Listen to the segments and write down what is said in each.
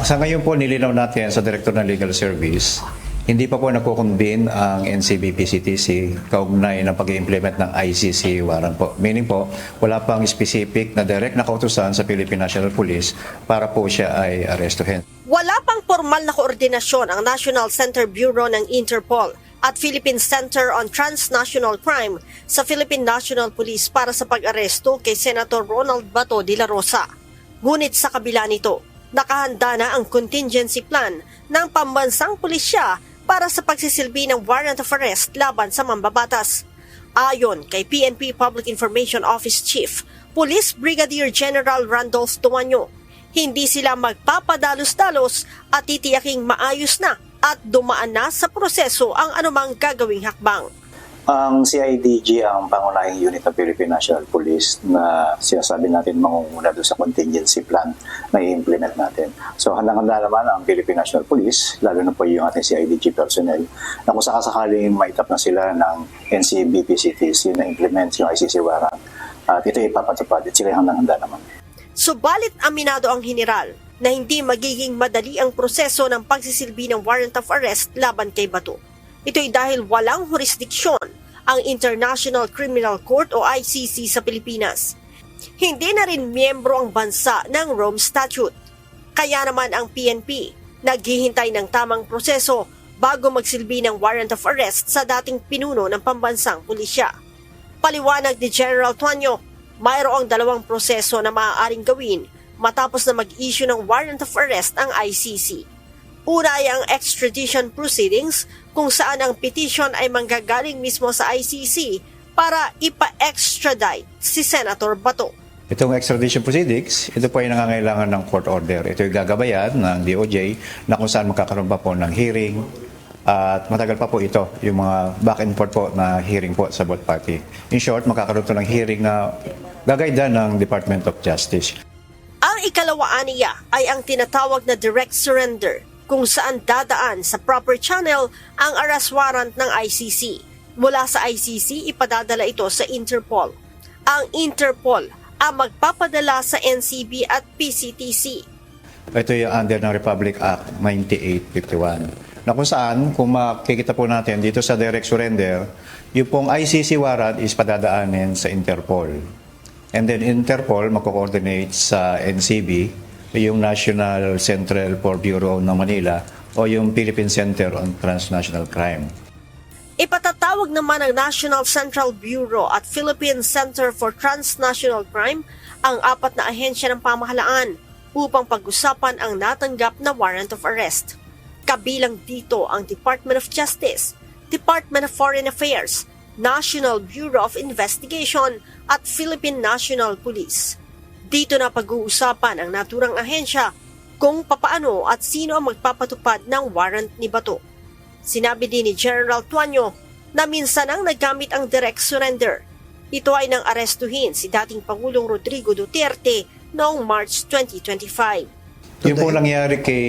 Sa ngayon po, nilinaw natin sa Director ng Legal Service, hindi pa po nagko-convene ang NCB-PCTC kaugnay ng pag-implement ng ICC warrant po. Meaning po, wala pang specific na direct na kautusan sa Philippine National Police para po siya ay arestuhin. Wala pang formal na koordinasyon ang National Center Bureau ng Interpol at Philippine Center on Transnational Crime sa Philippine National Police para sa pag-aresto kay Senator Ronald Bato de la Rosa. Ngunit sa kabila nito, nakahanda na ang contingency plan ng pambansang pulisya para sa pagsisilbi ng warrant of arrest laban sa mambabatas. Ayon kay PNP Public Information Office Chief, Police Brigadier General Randolph Tuanyo, hindi sila magpapadalos-dalos at titiyaking maayos na at dumaan na sa proseso ang anumang gagawing hakbang. Ang CIDG ang pangunahing unit ng Philippine National Police na sinasabi natin mangunguna doon sa contingency plan na i-implement natin. So handang-handa naman ang Philippine National Police, lalo na po yung ating CIDG personnel, na kung sakasakaling maitap na sila ng NCB-PCTC na implement yung ICC warrant. At ito ipapatupad at sila handang-handa naman. Subalit aminado ang general na hindi magiging madali ang proseso ng pagsisilbi ng warrant of arrest laban kay Bato. Ito'y dahil walang jurisdiksyon ang International Criminal Court o ICC sa Pilipinas. Hindi na rin miyembro ang bansa ng Rome Statute. Kaya naman ang PNP naghihintay ng tamang proseso bago magsilbi ng warrant of arrest sa dating pinuno ng pambansang pulisya. Paliwanag ni General Tuanyo, mayroong dalawang proseso na maaaring gawin matapos na mag-issue ng warrant of arrest ang ICC. Una ay ang extradition proceedings kung saan ang petition ay manggagaling mismo sa ICC para ipa-extradite si Senator Bato. Itong extradition proceedings, ito po ay nangangailangan ng court order. Ito ay gagabayan ng DOJ na kung saan magkakaroon pa po ng hearing at matagal pa po ito, yung mga back and forth po na hearing po sa both party. In short, magkakaroon po ng hearing na gagayda ng Department of Justice. Ang ikalawaan niya ay ang tinatawag na direct surrender kung saan dadaan sa proper channel ang arrest warrant ng ICC. Mula sa ICC, ipadadala ito sa Interpol. Ang Interpol ang magpapadala sa NCB at PCTC. Ito yung under ng Republic Act 9851. Na kung saan, kung makikita po natin dito sa direct surrender, yung pong ICC warrant is padadaanin sa Interpol. And then Interpol magko-coordinate sa NCB, yung National Central for Bureau ng Manila o yung Philippine Center on Transnational Crime. Ipatatawag naman ng National Central Bureau at Philippine Center for Transnational Crime ang apat na ahensya ng pamahalaan upang pag-usapan ang natanggap na warrant of arrest. Kabilang dito ang Department of Justice, Department of Foreign Affairs, National Bureau of Investigation at Philippine National Police. Dito na pag-uusapan ang naturang ahensya kung papaano at sino ang magpapatupad ng warrant ni Bato. Sinabi din ni General Tuanyo na minsan ang nagamit ang direct surrender. Ito ay nang arestuhin si dating Pangulong Rodrigo Duterte noong March 2025. Yung po nangyari kay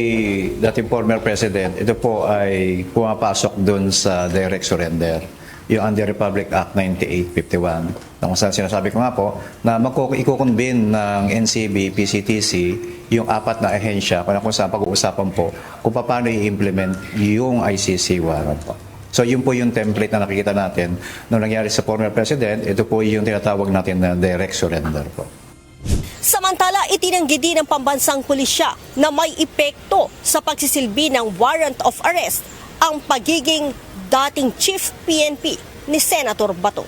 dating former president, ito po ay pumapasok dun sa direct surrender. Yung under Republic Act 9851. Kung saan sinasabi ko nga po na iko-convene ng NCB, PCTC, yung apat na ahensya kung saan pag-uusapan po kung paano i-implement yung ICC warrant po. So yun po yung template na nakikita natin nung nangyari sa former president, ito po yung tinatawag natin na direct surrender po. Samantala, itinanggi din ng pambansang pulisya na may epekto sa pagsisilbi ng warrant of arrest ang pagiging dating Chief PNP ni Senator Bato.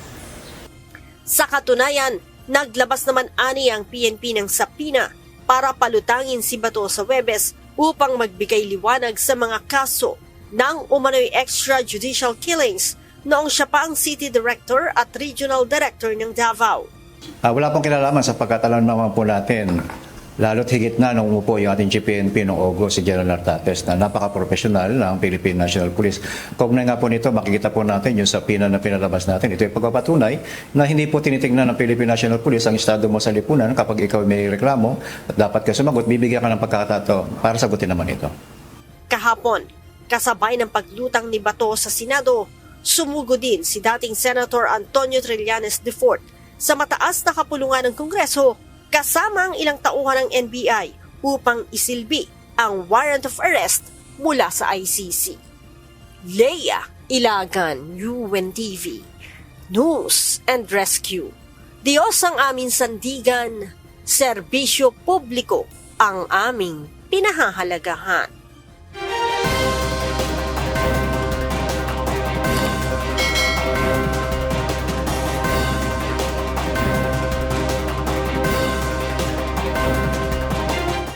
Sa katunayan, naglabas naman ani ang PNP ng sapina para palutangin si Bato sa Huwebes upang magbigay liwanag sa mga kaso ng umano'y extrajudicial killings noong siya pa ang City Director at Regional Director ng Davao. Wala pong kinalaman sapagkat alam naman po natin, lalo't higit na nung umupo yung ating GPNP noong August si General Artates na napaka-professional ng Philippine National Police. Kaugnay nga po nito, makikita po natin yung sapina na pinalabas natin. Ito yung pagpapatunay na hindi po tinitingnan ng Philippine National Police ang estado mo sa lipunan kapag ikaw may reklamo at dapat ka sumagot, bibigyan ka ng pagkakataon para sagutin naman ito. Kahapon, kasabay ng paglutang ni Bato sa Senado, sumugo din si dating Senator Antonio Trillanes IV sa mataas na kapulungan ng Kongreso kasama ang ilang tauhan ng NBI upang isilbi ang warrant of arrest mula sa ICC. Leia Ilagan, UNTV, News and Rescue. Diyos ang aming sandigan, serbisyo publiko ang aming pinahahalagahan.